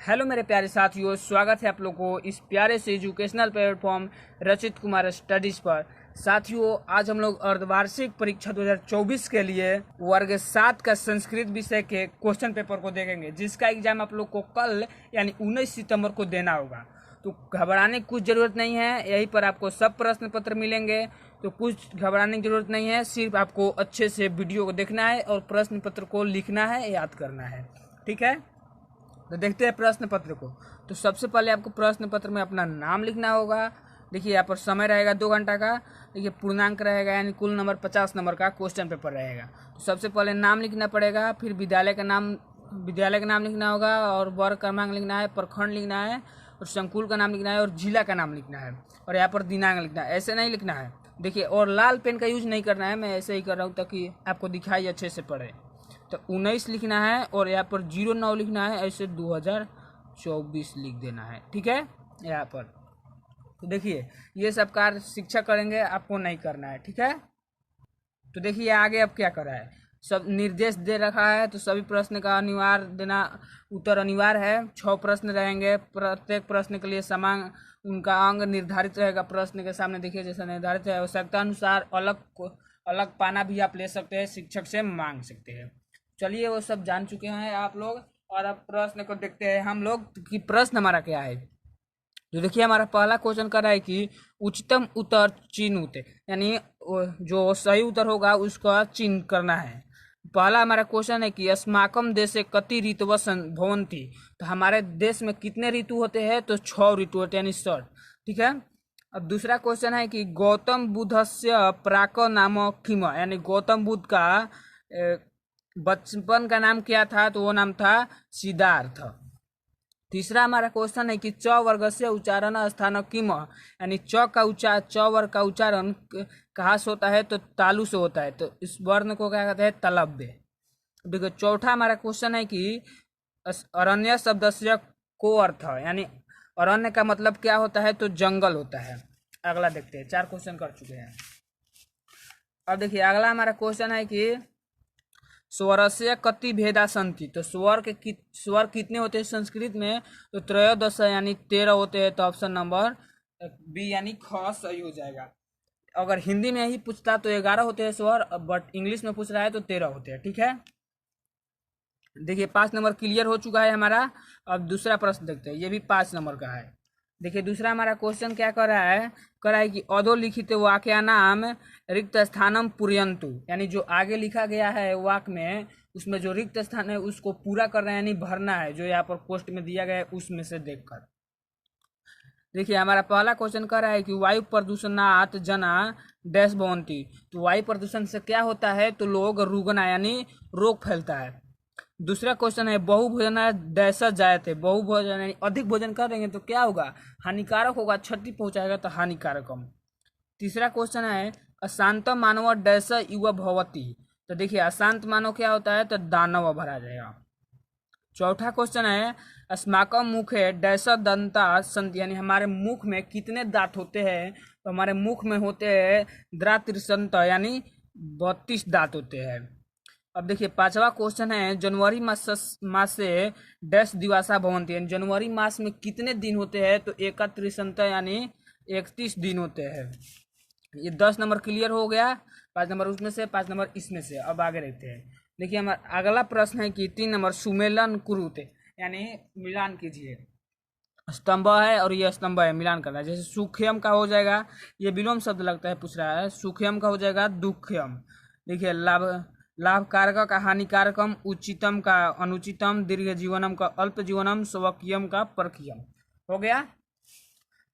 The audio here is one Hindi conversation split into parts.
हेलो मेरे प्यारे साथियों, स्वागत है आप लोगों को इस प्यारे से एजुकेशनल प्लेटफॉर्म रचित कुमार स्टडीज पर। साथियों, आज हम लोग अर्धवार्षिक परीक्षा 2024 के लिए वर्ग 7 का संस्कृत विषय के क्वेश्चन पेपर को देखेंगे, जिसका एग्जाम आप लोग को कल यानी 19 सितंबर को देना होगा। तो घबराने की कुछ ज़रूरत नहीं है, यहीं पर आपको सब प्रश्न पत्र मिलेंगे। तो कुछ घबराने की ज़रूरत नहीं है, सिर्फ आपको अच्छे से वीडियो को देखना है और प्रश्न पत्र को लिखना है, याद करना है। ठीक है, तो देखते हैं प्रश्न पत्र को। तो सबसे पहले आपको प्रश्न पत्र में अपना नाम लिखना होगा। देखिए यहाँ पर समय रहेगा 2 घंटा का। देखिए पूर्णांक रहेगा यानी कुल नंबर 50 नंबर का क्वेश्चन पेपर रहेगा। तो सबसे पहले नाम लिखना पड़ेगा, फिर विद्यालय का नाम लिखना होगा और वर्ग क्रमांक लिखना है, प्रखंड लिखना है और संकुल का नाम लिखना है और जिला का नाम लिखना है और यहाँ पर दिनांक लिखना है। ऐसे नहीं लिखना है, देखिए, और लाल पेन का यूज नहीं करना है। मैं ऐसे ही कर रहा हूँ ताकि आपको दिखाई अच्छे से पड़े। तो 19 लिखना है और यहाँ पर 09 लिखना है, ऐसे 2024 लिख देना है। ठीक है, यहाँ पर तो देखिए ये सब कार्य शिक्षक करेंगे, आपको नहीं करना है। ठीक है, तो देखिए आगे अब क्या करा है, सब निर्देश दे रखा है। तो सभी प्रश्न का अनिवार्य देना, उत्तर अनिवार्य है। 6 प्रश्न रहेंगे, प्रत्येक प्रश्न के लिए समान उनका अंग निर्धारित रहेगा। प्रश्न के सामने देखिए जैसा निर्धारित है, आवश्यकता अनुसार अलग पाना भी आप ले सकते हैं, शिक्षक से मांग सकते हैं। चलिए वो सब जान चुके हैं आप लोग, और अब प्रश्न को देखते हैं हम लोग कि प्रश्न हमारा क्या है। तो देखिए हमारा पहला क्वेश्चन कर रहा है कि उच्चतम उत्तर चिन्ह, यानी जो सही उत्तर होगा उसका चिन्ह करना है। पहला हमारा क्वेश्चन है कि अस्माकम देशे कति ऋतवः भवन्ति। तो हमारे देश में कितने ऋतु होते हैं? तो 6 ऋतु होते हैं, यानी 6। ठीक है, अब दूसरा क्वेश्चन है कि गौतम बुद्धस्य प्राक नाम किम, यानी गौतम बुद्ध का बचपन का नाम क्या था? तो वो नाम था सिद्धार्थ। तीसरा हमारा क्वेश्चन है कि च वर्ग से उच्चारण स्थान किम, यानी च वर्ग का उच्चारण कहाँ से होता है? तो तालु से होता है। तो इस वर्ण को क्या कहते हैं? तलव्य। देखो चौथा हमारा क्वेश्चन है कि अरण्य शब्द से को अर्थ, यानी अरण्य का मतलब क्या होता है? तो जंगल होता है। अगला देखते हैं, 4 क्वेश्चन कर चुके हैं। अब देखिए अगला हमारा क्वेश्चन है कि स्वरस्य कति भेदा संति। तो स्वर कितने होते हैं संस्कृत में? तो त्रयोदश, यानी 13 होते हैं। तो ऑप्शन नंबर बी यानी ख सही हो जाएगा। अगर हिंदी में ही पूछता तो 11 होते हैं स्वर, बट इंग्लिश में पूछ रहा है तो 13 होते हैं। ठीक है, देखिए 5 नंबर क्लियर हो चुका है हमारा। अब दूसरा प्रश्न देखते हैं, ये भी 5 नंबर का है। देखिए दूसरा हमारा क्वेश्चन क्या कर रहा है कि अधोलिखित वाक्या नाम रिक्त स्थानम पूरयन्तु, यानी जो आगे लिखा गया है वाक्य में, उसमें जो रिक्त स्थान है उसको पूरा करना है, यानी भरना है, जो यहाँ पर पोस्ट में दिया गया है उसमें से देखकर। देखिए हमारा पहला क्वेश्चन कर रहा है कि वायु प्रदूषणात् जना डैश भवन्ति। तो वायु प्रदूषण से क्या होता है? तो लोग रुग्ना, यानी रोग फैलता है। दूसरा क्वेश्चन है बहु भोजन डैशा जाए थे। बहु भोजन यानी अधिक भोजन करेंगे तो क्या होगा? हानिकारक होगा, क्षति पहुंचाएगा, तो हानिकारकम। तीसरा क्वेश्चन है अशांत मानव डैश युवा भवती। तो देखिए अशांत मानव क्या होता है? तो दानव भरा जाएगा। चौथा क्वेश्चन है अस्माकम मुखे डैश दंता संत, यानी हमारे मुख में कितने दांत होते हैं? तो हमारे मुख में होते हैं द्रात्रिसंत, यानी 32 दांत होते हैं। अब देखिए 5वां क्वेश्चन है जनवरी मास से डैश दिवसा भवन्ति, यानी जनवरी मास में कितने दिन होते हैं? तो 31, यानी 31 दिन होते हैं। ये 10 नंबर क्लियर हो गया, 5 नंबर उसमें से, 5 नंबर इसमें से। अब आगे रहते हैं। देखिए हमारा अगला प्रश्न है कि 3 नंबर सुमेलन कुरुते, यानी मिलान कीजिए। स्तंभ है और ये स्तंभ है, मिलान करना है। जैसे सुख्यम का हो जाएगा, ये विलोम शब्द लगता है, पूछ रहा है। सुख्यम का हो जाएगा दुख्यम। देखिए लाभकारक का हानिकारकम, उचितम का अनुचितम, दीर्घ जीवनम का अल्प जीवनम, स्वकीयम का परकीयम। हो गया।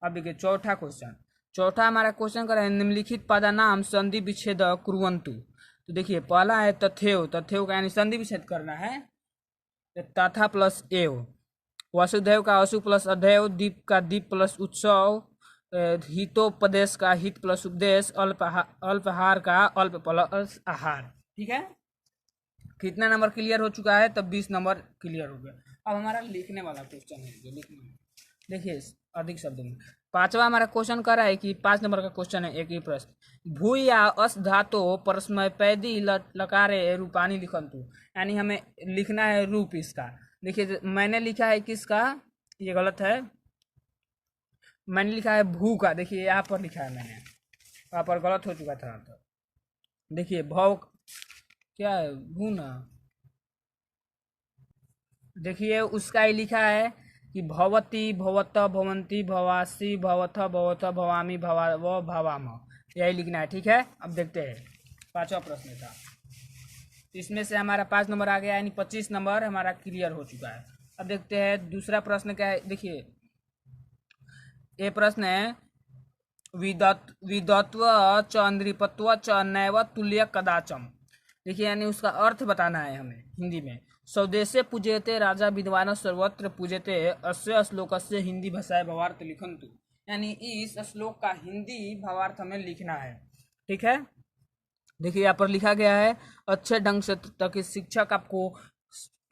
अब देखिए चौथा क्वेश्चन। चौथा हमारा क्वेश्चन कर रहे हैं निम्नलिखित पदा नाम संधि विच्छेद कुर्वन्तु। तो देखिए पहला है तथेव का यानी संधि विच्छेद करना है, तथा प्लस एव। वसुधैव का वसु प्लस अधैव, दीप का दीप प्लस उत्सव, हितोपदेश का हित प्लस उपदेश, अल्पहार का अल्प प्लस आहार। ठीक है, कितना नंबर क्लियर हो चुका है? तब 20 नंबर क्लियर हो गया। अब हमारा लिखने वाला क्वेश्चन है, जो लिखने में देखिए अधिक शब्दों में। 5वां हमारा क्वेश्चन कर रहा है कि 5 नंबर का क्वेश्चन है, एक ही प्रश्न। भू या अस धातो परस्मय पैदी लकारे रूपानी लिखंतु, यानी हमें लिखना है रूप इसका। देखिए मैंने लिखा है किसका, ये गलत है, मैंने लिखा है भू का। देखिए यहाँ पर लिखा है मैंने, वहाँ पर गलत हो चुका था। तो देखिए भव क्या है, भू ना, देखिए उसका ही लिखा है कि भवती भवत भवंती भवासी भवथ भवथ भवामी भवाव भवाम, यही लिखना है। ठीक है, अब देखते हैं, पांचवा प्रश्न था, तो इसमें से हमारा 5 नंबर आ गया, यानी 25 नंबर हमारा क्लियर हो चुका है। अब देखते हैं दूसरा प्रश्न क्या है। देखिए ये प्रश्न है, विदत्व च नृपत्व च नैव तुल्य कदाचम। देखिए यानी उसका अर्थ बताना है हमें हिंदी में। स्वदेशे पूजयते राजा विद्वान सर्वत्र पूजयते अस्य श्लोकस्य हिंदी भाषाएं भावार्थ लिखन्तु। यानी इस श्लोक का हिंदी भावार्थ हमें लिखना है। ठीक है, देखिए यहाँ पर लिखा गया है, अच्छे ढंग से ताकि शिक्षक आपको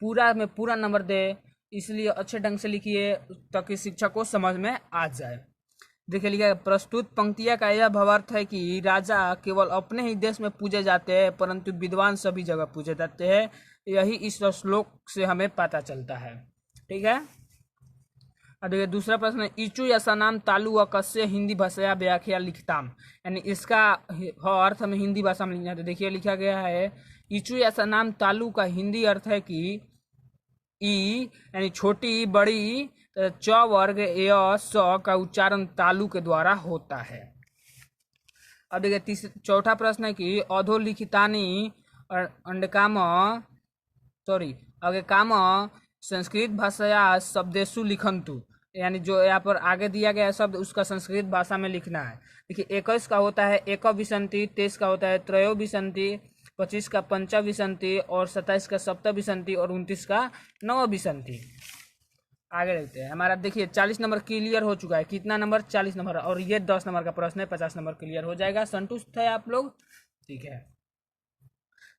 पूरा में पूरा नंबर दे, इसलिए अच्छे ढंग से लिखिए ताकि शिक्षक को समझ में आ जाए। देखिए लिखा है, प्रस्तुत पंक्तियां का यह भावार्थ है कि राजा केवल अपने ही देश में पूजे जाते हैं परंतु विद्वान सभी जगह पूजे जाते हैं, यही इस श्लोक से हमें पता चलता है। ठीक है, अब देखिए दूसरा प्रश्न, इचु ऐसा नाम तालु व कस्य हिंदी भाषा व्याख्या लिखताम। यानी इसका अर्थ हमें हिंदी भाषा में लिखना है। तो देखिए लिखा गया है, इचु ऐसा नाम तालु का हिंदी अर्थ है कि ई यानी छोटी बड़ी, च वर्ग य स का उच्चारण तालु के द्वारा होता है। अब देखिए चौथा प्रश्न है कि अधोलिखितानि अंडकाम आगे काम संस्कृत भाषाया शब्देशु लिखन्तु। यानी जो यहाँ पर आगे दिया गया शब्द उसका संस्कृत भाषा में लिखना है। देखिए 21 का होता है एक विसंति, 23 का होता है त्रयो विसंति, 25 का पंच विसंति और 27 का सप्त विसंति और 29 का नव विसंति। आगे देखते हैं हमारा। देखिए 40 नंबर क्लियर हो चुका है। कितना नंबर? 40 नंबर। और ये 10 नंबर का प्रश्न है, 50 नंबर क्लियर हो जाएगा। संतुष्ट है आप लोग? ठीक है।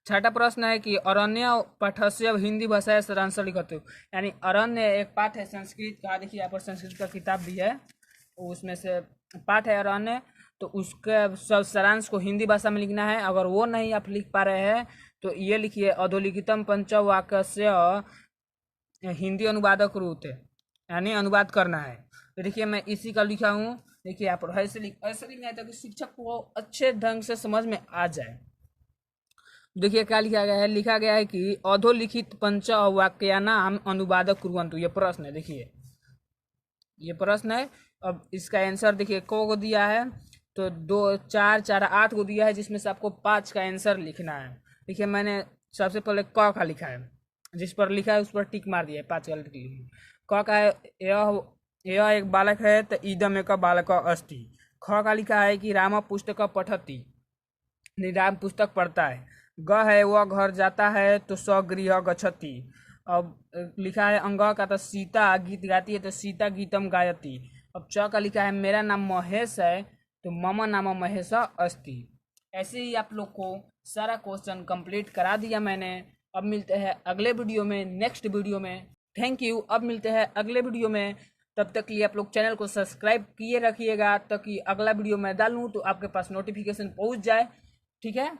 छठा प्रश्न है कि अरण्य पाठस्य हिंदी भाषा सारांश लिखते हो। यानी अरण्य एक पाठ है संस्कृत का। देखिए यहाँ पर संस्कृत का किताब भी है, उसमें से पाठ है अरण्य, तो उसके सब सारांश को हिंदी भाषा में लिखना है। अगर वो नहीं आप लिख पा रहे हैं तो ये लिखिए, अधोलिखितम पंचवाक्यस्य हिंदी अनुवादक रूप है, यानी अनुवाद करना है। तो देखिए मैं इसी का लिखा हूँ। देखिए यहाँ पर ऐसे लिखना है ताकि शिक्षक को अच्छे ढंग से समझ में आ जाए। देखिए क्या लिखा गया है, लिखा गया है कि अधोलिखित पंच वाक्यानाम अनुवादक कुर्वन्तु। ये प्रश्न है, देखिए ये प्रश्न है। अब इसका आंसर देखिए को दिया है, तो 2 4 4 8 को दिया है, जिसमें से आपको 5 का आंसर लिखना है। देखिए मैंने सबसे पहले क का लिखा है, जिस पर लिखा है उस पर टिक मार दिया है, 5 गलत लिखी। क का है, यह एक बालक है तो इदम एक बालक अस्ति। ख का लिखा है कि राम पुस्तक पठति, राम पुस्तक पढ़ता है। ग है वह घर जाता है तो स्वगृह गच्छति। अब लिखा है अंग का, तो सीता गीत गाती है तो सीता गीतम गायति। अब च का लिखा है मेरा नाम महेश है तो मम नाम महेश अस्ति। ऐसे ही आप लोग को सारा क्वेश्चन कंप्लीट करा दिया मैंने। अब मिलते हैं अगले वीडियो में, नेक्स्ट वीडियो में। Thank you. अब मिलते हैं अगले वीडियो में, तब तक के लिए आप लोग चैनल को सब्सक्राइब किए रखिएगा ताकि अगला वीडियो मैं डालूँ तो आपके पास नोटिफिकेशन पहुंच जाए। ठीक है।